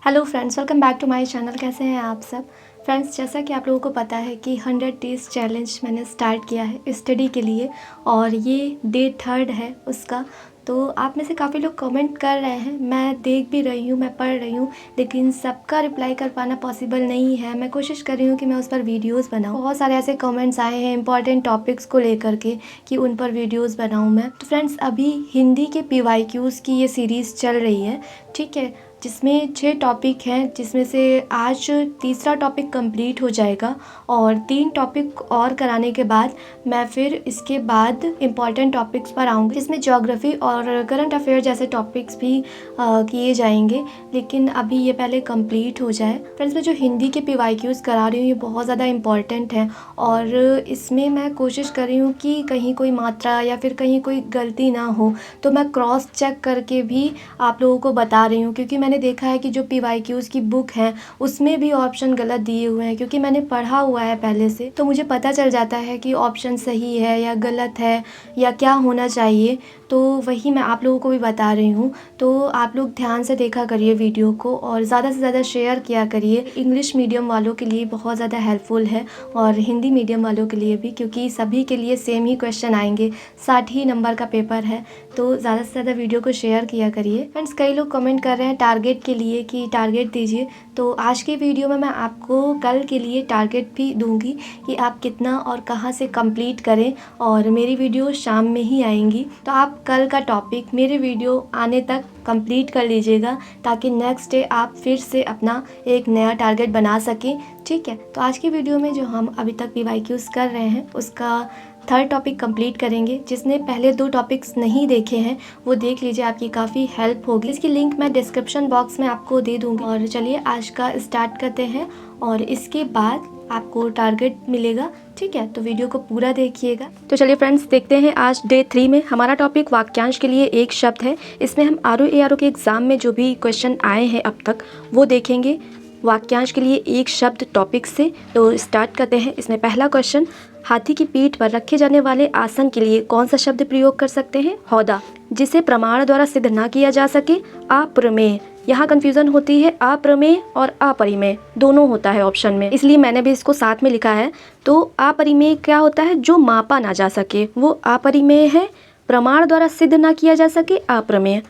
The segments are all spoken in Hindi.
Hello friends, welcome back to my channel. कैसे हैं आप सब फ्रेंड्स? जैसा कि आप लोगों को पता है कि 100 डेज़ चैलेंज मैंने स्टार्ट किया है स्टडी के लिए और ये डे 3 है उसका। तो आप में से काफ़ी लोग कमेंट कर रहे हैं, मैं देख भी रही हूँ, मैं पढ़ रही हूँ, लेकिन सबका रिप्लाई कर पाना पॉसिबल नहीं है। मैं कोशिश कर रही हूँ कि मैं उस पर वीडियोस बनाऊँ। बहुत सारे ऐसे कमेंट्स आए हैं इंपॉर्टेंट टॉपिक्स को लेकर के कि उन पर वीडियोस बनाऊँ मैं। तो फ्रेंड्स, अभी हिंदी के PYQs की ये सीरीज़ चल रही है, ठीक है, जिसमें 6 टॉपिक हैं, जिसमें से आज तीसरा टॉपिक कंप्लीट हो जाएगा और 3 टॉपिक और कराने के बाद मैं फिर इसके बाद इम्पॉर्टेंट टॉपिक्स पर आऊँगी, जिसमें ज्योग्राफी और करंट अफेयर जैसे टॉपिक्स भी किए जाएंगे। लेकिन अभी ये पहले कंप्लीट हो जाए। फ्रेंड्स, मैं जो हिंदी के PYQs करा रही हूँ ये बहुत ज़्यादा इम्पॉर्टेंट है और इसमें मैं कोशिश कर रही हूँ कि कहीं कोई मात्रा या फिर कहीं कोई गलती ना हो, तो मैं क्रॉस चेक करके भी आप लोगों को बता रही हूँ। क्योंकि मैंने देखा है कि जो PYQs की बुक है उसमें भी ऑप्शन गलत दिए हुए हैं, क्योंकि मैंने पढ़ा हुआ है पहले से, तो मुझे पता चल जाता है कि ऑप्शन सही है या गलत है या क्या होना चाहिए। तो वही मैं आप लोगों को भी बता रही हूँ। तो आप लोग ध्यान से देखा करिए वीडियो को और ज़्यादा से ज़्यादा शेयर किया करिए। इंग्लिश मीडियम वालों के लिए बहुत ज़्यादा हेल्पफुल है और हिंदी मीडियम वालों के लिए भी, क्योंकि सभी के लिए सेम ही क्वेश्चन आएंगे। 60 ही नंबर का पेपर है, तो ज़्यादा से ज़्यादा वीडियो को शेयर किया करिए। फ्रेंड्स, कई लोग कमेंट कर रहे हैं टारगेट के लिए कि टारगेट दीजिए, तो आज की वीडियो में मैं आपको कल के लिए टारगेट भी दूंगी कि आप कितना और कहां से कंप्लीट करें। और मेरी वीडियो शाम में ही आएंगी, तो आप कल का टॉपिक मेरे वीडियो आने तक कंप्लीट कर लीजिएगा, ताकि नेक्स्ट डे आप फिर से अपना एक नया टारगेट बना सकें, ठीक है। तो आज की वीडियो में जो हम अभी तक PYQs कर रहे हैं उसका 3rd टॉपिक कंप्लीट करेंगे। जिसने पहले 2 टॉपिक्स नहीं देखे हैं वो देख लीजिए, आपकी काफ़ी हेल्प होगी। इसकी लिंक मैं डिस्क्रिप्शन बॉक्स में आपको दे दूँगी। और चलिए आज का स्टार्ट करते हैं और इसके बाद आपको टारगेट मिलेगा, ठीक है। तो वीडियो को पूरा देखिएगा। तो चलिए फ्रेंड्स, देखते हैं आज डे 3 में हमारा टॉपिक वाक्यांश के लिए एक शब्द है। इसमें हम RO ARO के एग्ज़ाम में जो भी क्वेश्चन आए हैं अब तक वो देखेंगे वाक्यांश के लिए एक शब्द टॉपिक से। तो स्टार्ट करते हैं। इसमें पहला क्वेश्चन, हाथी की पीठ पर रखे जाने वाले आसन के लिए कौन सा शब्द प्रयोग कर सकते हैं? हौदा। जिसे प्रमाण द्वारा सिद्ध ना किया जा सके? अप्रमेय। यहाँ कंफ्यूजन होती है, अप्रमेय और अपरिमेय दोनों होता है ऑप्शन में, इसलिए मैंने भी इसको साथ में लिखा है। तो अपरिमेय क्या होता है? जो मापा ना जा सके वो अपरिमेय है। प्रमाण द्वारा सिद्ध ना किया जा सके अप्रमेय।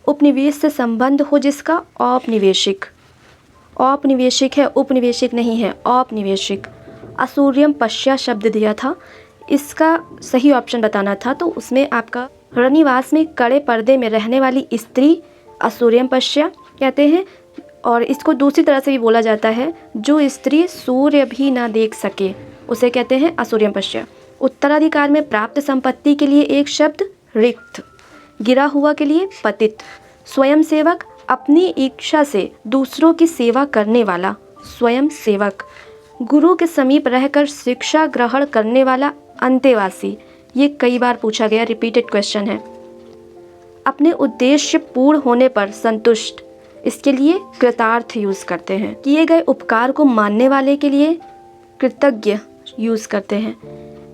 उपनिवेश से संबंध हो जिसका? औपनिवेशिक। औपनिवेशिक है, उपनिवेशिक नहीं है, औपनिवेशिक। असूर्यम पश्या शब्द दिया था, इसका सही ऑप्शन बताना था, तो उसमें आपका रनिवास में कड़े पर्दे में रहने वाली स्त्री असूर्यम पश्या कहते हैं। और इसको दूसरी तरह से भी बोला जाता है, जो स्त्री सूर्य भी ना देख सके उसे कहते हैं असूर्यम पश्या। उत्तराधिकार में प्राप्त संपत्ति के लिए एक शब्द रिक्त। गिरा हुआ के लिए पतित। स्वयं सेवक, अपनी इच्छा से दूसरों की सेवा करने वाला, स्वयं सेवक। गुरु के समीप रहकर शिक्षा ग्रहण करने वाला, अंतेवासी। ये कई बार पूछा गया, रिपीटेड क्वेश्चन है। अपने उद्देश्य पूर्ण होने पर संतुष्ट, इसके लिए कृतार्थ यूज करते हैं। किए गए उपकार को मानने वाले के लिए कृतज्ञ यूज करते हैं।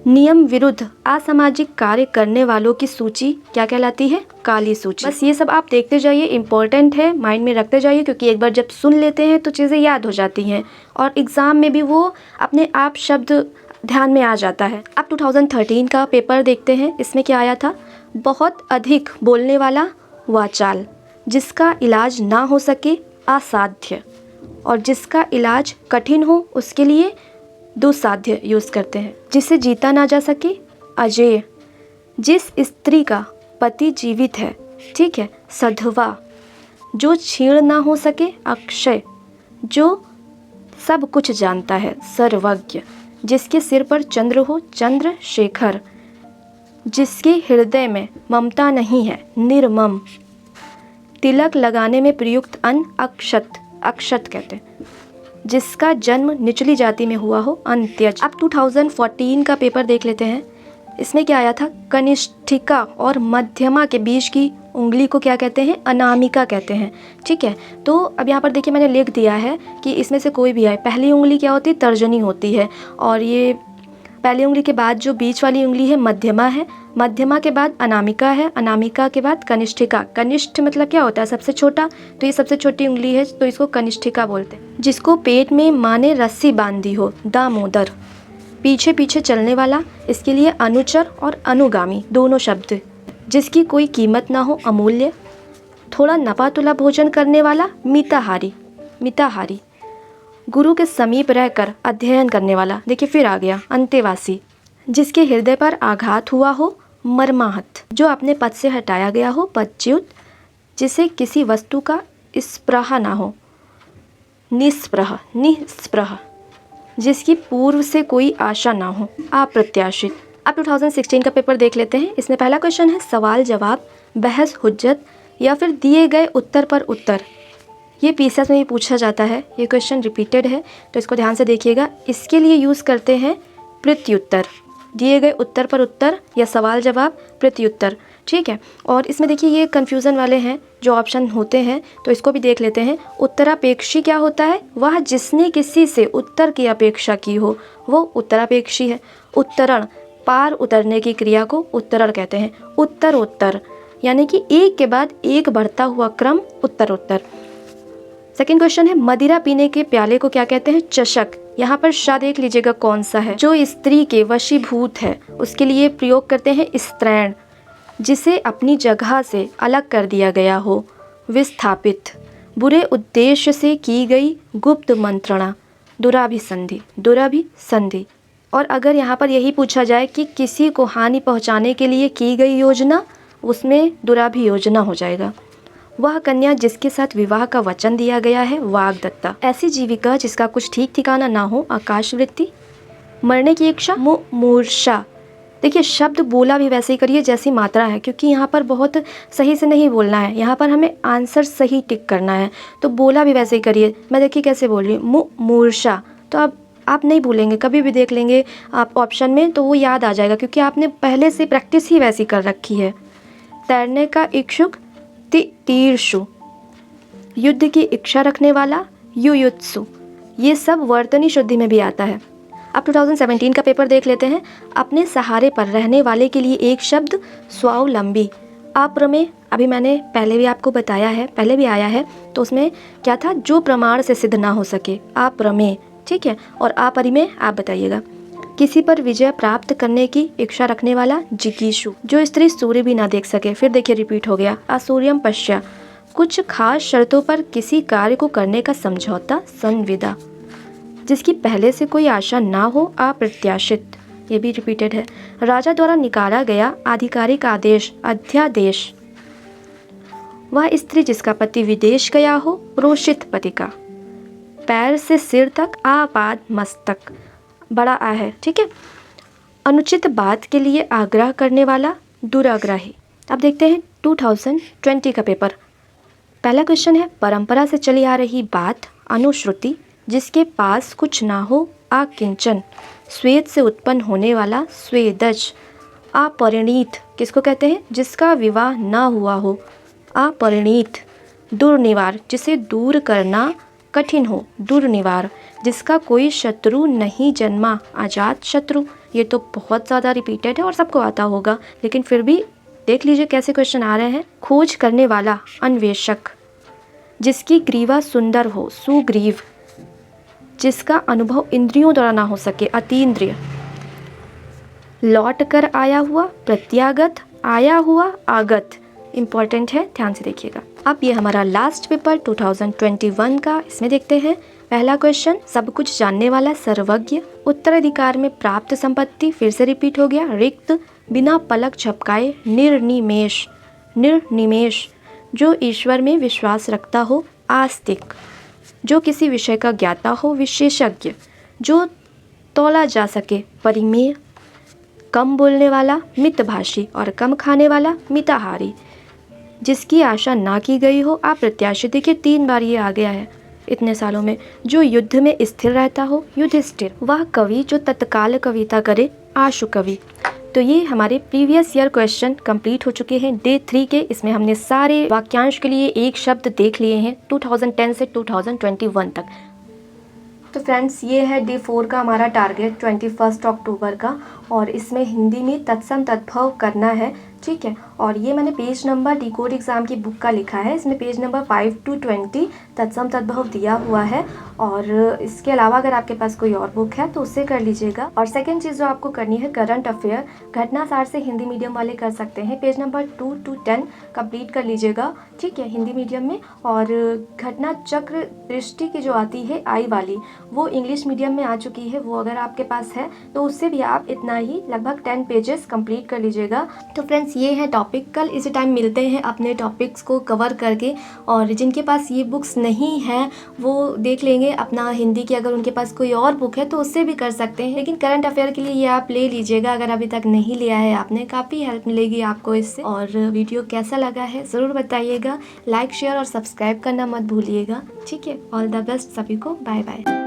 नियम विरुद्ध असामाजिक कार्य करने वालों की सूची क्या कहलाती है? काली सूची। बस ये सब आप देखते जाइए, इम्पोर्टेंट है, माइंड में रखते जाइए, क्योंकि एक बार जब सुन लेते हैं तो चीज़ें याद हो जाती हैं और एग्ज़ाम में भी वो अपने आप शब्द ध्यान में आ जाता है। अब 2013 का पेपर देखते हैं। इसमें क्या आया था? बहुत अधिक बोलने वाला वाचाल, जिसका इलाज ना हो सके असाध्य, और जिसका इलाज कठिन हो उसके लिए दुस्साध्य यूज करते हैं। जिसे जीता ना जा सके अजेय। जिस स्त्री का पति जीवित है, ठीक है, सधवा। जो छीण ना हो सके अक्षय। जो सब कुछ जानता है सर्वज्ञ। जिसके सिर पर चंद्र हो चंद्रशेखर। जिसके हृदय में ममता नहीं है निर्मम। तिलक लगाने में प्रयुक्त अन्न अक्षत, अक्षत कहते हैं। जिसका जन्म निचली जाति में हुआ हो अंत्यज। अब 2014 का पेपर देख लेते हैं। इसमें क्या आया था? कनिष्ठिका और मध्यमा के बीच की उंगली को क्या कहते हैं? अनामिका कहते हैं, ठीक है। तो अब यहाँ पर देखिए मैंने लिख दिया है कि इसमें से कोई भी आए। पहली उंगली क्या होती है? तर्जनी होती है, और ये पहली उंगली के बाद जो बीच वाली उंगली है मध्यमा है, मध्यमा के बाद अनामिका है, अनामिका के बाद कनिष्ठिका। कनिष्ठ मतलब क्या होता है? सबसे छोटा, तो ये सबसे छोटी उंगली है तो इसको कनिष्ठिका बोलते हैं। जिसको पेट में माँ ने रस्सी बांधी हो, दामोदर। पीछे पीछे चलने वाला, इसके लिए अनुचर और अनुगामी दोनों शब्द। जिसकी कोई कीमत ना हो, अमूल्य। थोड़ा नपा तुला भोजन करने वाला, मिताहारी, मिताहारी। गुरु के समीप रहकर अध्ययन करने वाला, देखिए फिर आ गया अंतेवासी। जिसके हृदय पर आघात हुआ हो, मर्माहत। जो अपने पद से हटाया गया हो, पदच्युत। जिसे किसी वस्तु का स्पृहा ना हो, निस्पृह, निस्पृह। जिसकी पूर्व से कोई आशा ना हो, अप्रत्याशित। अब 2016 का पेपर देख लेते हैं। इसमें पहला क्वेश्चन है सवाल जवाब, बहस हुज्जत या फिर दिए गए उत्तर पर उत्तर। ये पीसीएस में भी पूछा जाता है, ये क्वेश्चन रिपीटेड है तो इसको ध्यान से देखिएगा। इसके लिए यूज़ करते हैं प्रत्युत्तर, दिए गए उत्तर पर उत्तर या सवाल जवाब प्रत्युत्तर, ठीक है। और इसमें देखिए ये कन्फ्यूज़न वाले हैं जो ऑप्शन होते हैं, तो इसको भी देख लेते हैं। उत्तरापेक्षी क्या होता है? वह जिसने किसी से उत्तर की अपेक्षा की हो वो उत्तरापेक्षी है। उत्तरण, पार उतरने की क्रिया को उत्तरण कहते हैं। उत्तरोत्तर यानी कि एक के बाद एक बढ़ता हुआ क्रम, उत्तरोत्तर। सेकंड क्वेश्चन है मदिरा पीने के प्याले को क्या कहते हैं? चषक। यहाँ पर श देख लीजिएगा कौन सा है। जो स्त्री के वशीभूत है उसके लिए प्रयोग करते हैं स्त्रैण। जिसे अपनी जगह से अलग कर दिया गया हो, विस्थापित। बुरे उद्देश्य से की गई गुप्त मंत्रणा, दुराभिसंधि, दुराभिसंधि। और अगर यहाँ पर यही पूछा जाए कि किसी को हानि पहुँचाने के लिए की गई योजना, उसमें दुराभियोजना हो जाएगा। वह कन्या जिसके साथ विवाह का वचन दिया गया है, वाग्दत्ता। ऐसी जीविका जिसका कुछ ठीक ठिकाना ना हो, आकाशवृत्ति। मरने की इच्छा, मूर्छा। देखिए शब्द बोला भी वैसे ही करिए जैसी मात्रा है, क्योंकि यहाँ पर बहुत सही से नहीं बोलना है, यहाँ पर हमें आंसर सही टिक करना है, तो बोला भी वैसे ही करिए। मैं देखिए कैसे बोल रही हूँ, मूर्छा। तो अब आप नहीं भूलेंगे, कभी भी देख लेंगे आप ऑप्शन में तो वो याद आ जाएगा, क्योंकि आपने पहले से प्रैक्टिस ही वैसी कर रखी है। तैरने का इच्छुक, तीर्षु। युद्ध की इच्छा रखने वाला, युयुत्सु। ये सब वर्तनी शुद्धि में भी आता है। अब 2017 का पेपर देख लेते हैं। अपने सहारे पर रहने वाले के लिए एक शब्द, स्वावलंबी। अप्रमेय, अभी मैंने पहले भी आपको बताया है, पहले भी आया है, तो उसमें क्या था? जो प्रमाण से सिद्ध ना हो सके, अप्रमेय, ठीक है। और अपरिमेय आप बताइएगा। किसी पर विजय प्राप्त करने की इच्छा रखने वाला, जिगीषु। जो स्त्री सूर्य भी ना देख सके, फिर देखिए रिपीट हो गया, असूर्यम पश्या। कुछ खास शर्तों पर किसी कार्य को करने का समझौता, संविदा। जिसकी पहले से कोई आशा ना हो, अप्रत्याशित। ये भी रिपीटेड है। राजा द्वारा निकाला गया आधिकारिक आदेश, अध्यादेश। वह स्त्री जिसका पति विदेश गया हो, प्रोषित पतिका। पैर से सिर तक, आपाद मस्तक, बड़ा आ है, ठीक है। अनुचित बात के लिए आग्रह करने वाला, दुराग्रही। अब देखते हैं 2020 का पेपर। पहला क्वेश्चन है परंपरा से चली आ रही बात, अनुश्रुति। जिसके पास कुछ ना हो, अकिंचन। स्वेद से उत्पन्न होने वाला, स्वेदज। अपरिणीत किसको कहते हैं? जिसका विवाह ना हुआ हो, अपरिणीत। दुर्निवार, जिसे दूर करना कठिन हो, दुर्निवार। जिसका कोई शत्रु नहीं जन्मा, अजात शत्रु। ये तो बहुत ज़्यादा रिपीटेड है और सबको आता होगा, लेकिन फिर भी देख लीजिए कैसे क्वेश्चन आ रहे हैं। खोज करने वाला, अन्वेषक। जिसकी ग्रीवा सुंदर हो, सुग्रीव। जिसका अनुभव इंद्रियों द्वारा ना हो सके, अतीन्द्रिय। लौट कर आया हुआ, प्रत्यागत। आया हुआ, आगत। इम्पॉर्टेंट है, ध्यान से देखिएगा। अब ये हमारा लास्ट पेपर 2021 का, इसमें देखते हैं। पहला क्वेश्चन, सब कुछ जानने वाला, सर्वज्ञ। उत्तराधिकार में प्राप्त संपत्ति, फिर से रिपीट हो गया, रिक्त। बिना पलक झपकाए, निर्निमेष, निर्निमेष। जो ईश्वर में विश्वास रखता हो, आस्तिक। जो किसी विषय का ज्ञाता हो, विशेषज्ञ। जो तौला जा सके, परिमेय। कम बोलने वाला, मितभाषी। और कम खाने वाला, मिताहारी। जिसकी आशा ना की गई हो, अप्रत्याशित। देखिए 3 बार ये आ गया है इतने सालों में। जो युद्ध में स्थिर रहता हो, युधिष्ठिर। वह कवि जो तत्काल कविता करे, आशु कवि। तो ये हमारे प्रीवियस ईयर क्वेश्चन कंप्लीट हो चुके हैं डे 3 के। इसमें हमने सारे वाक्यांश के लिए एक शब्द देख लिए हैं 2010 से 2021 तक। तो फ्रेंड्स ये है डे 4 का हमारा टारगेट 21 अक्टूबर का, और इसमें हिंदी में तत्सम तद्भव करना है, ठीक है। और ये मैंने पेज नंबर डिकोड एग्ज़ाम की बुक का लिखा है, इसमें पेज नंबर 5 to 20 तत्सम तद्भव दिया हुआ है। और इसके अलावा अगर आपके पास कोई और बुक है तो उससे कर लीजिएगा। और सेकंड चीज़ जो आपको करनी है, करंट अफेयर घटनासार से हिंदी मीडियम वाले कर सकते हैं, पेज नंबर 2 to 10 कंप्लीट कर लीजिएगा, ठीक है, हिंदी मीडियम में। और घटना चक्र दृष्टि की जो आती है आई वाली, वो इंग्लिश मीडियम में आ चुकी है, वो अगर आपके पास है तो उससे भी आप इतना ही लगभग 10 पेजेस कंप्लीट कर लीजिएगा। तो फ्रेंड्स ये है टॉपिक, कल इसी टाइम मिलते हैं अपने टॉपिक्स को कवर करके। और जिनके पास ये बुक्स नहीं है वो देख लेंगे अपना हिंदी की, अगर उनके पास कोई और बुक है तो उससे भी कर सकते हैं, लेकिन करंट अफेयर के लिए ये आप ले लीजिएगा अगर अभी तक नहीं लिया है आपने, काफ़ी हेल्प मिलेगी आपको इससे। और वीडियो कैसा लगा है ज़रूर बताइएगा, लाइक शेयर और सब्सक्राइब करना मत भूलिएगा, ठीक है। ऑल द बेस्ट सभी को, बाय बाय।